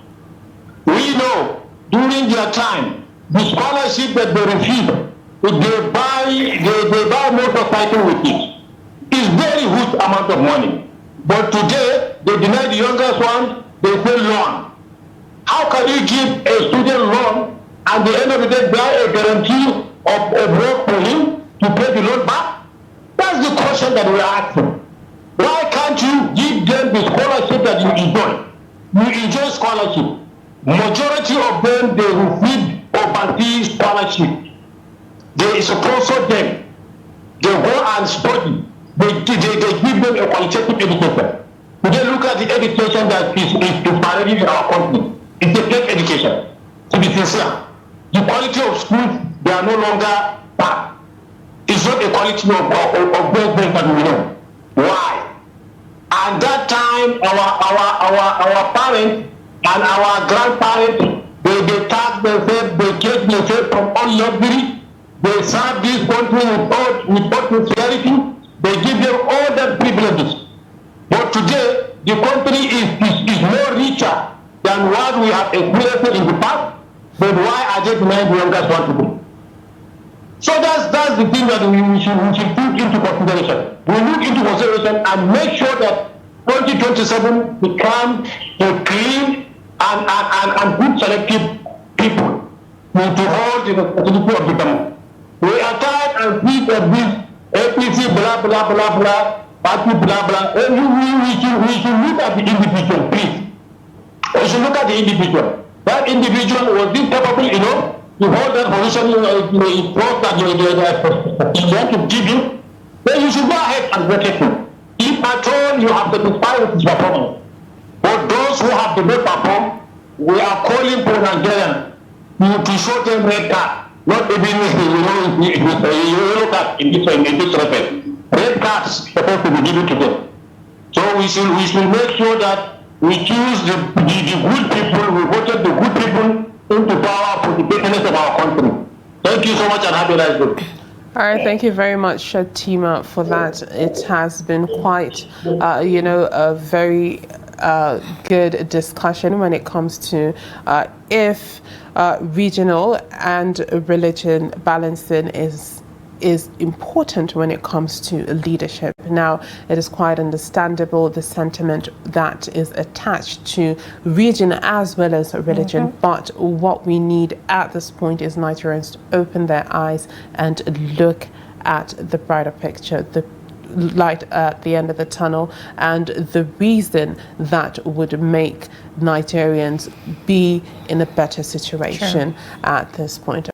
We know during their time, the scholarship that they receive, they buy motorcycle with it. It's very huge amount of money. But today, they deny the youngest one, they say loan. How can you give a student loan and at the end of the day buy a guarantee of work for him to pay the loan back? That's the question that we are asking. Why can't you give them the scholarship that you enjoy? You enjoy scholarship. Majority of them, they receive overseas scholarship. They sponsor them. They go and study. They give them a qualitative education. Today, look at the education that is parading in our country. It's a fake education. To be sincere, the quality of schools, they are no longer bad. It's not a quality of those that we know. Why? At that time, our parents and our grandparents, they tax themselves, they get themselves from all luxury. They serve this country with all sincerity. They give them all the privileges. But today, the country is more richer than what we have experienced in the past. But why are they denying the youngest one to do? So that's the thing that we should put into consideration. We look into consideration and make sure that 2027 becomes a clean and good selective people to hold the responsibility of the government. We are tired and sick of this APC blah blah blah blah, party blah blah. We should look at the individual, please. We should look at the individual. That individual, was this capable enough to hold that position in trust that you want to give him? Then you should go ahead and vote him. If at all you have satisfied with his performance. For those who have to not perform, we are calling for Nigerians to show them red card. Not even, yellow card in this respect. Red cards supposed to be given to them. So we should make sure that we choose the good people, we voted the good people into power for the betterment of our country. Thank you so much and have a nice day. All right, thank you very much, Shatima, for that. It has been quite, a very good discussion when it comes to if regional and religion balancing is important when it comes to leadership. Now, it is quite understandable the sentiment that is attached to region as well as religion, but what we need at this point is Nigerians to open their eyes and look at the brighter picture, the light at the end of the tunnel, and the reason that would make Nigerians be in a better situation at this point.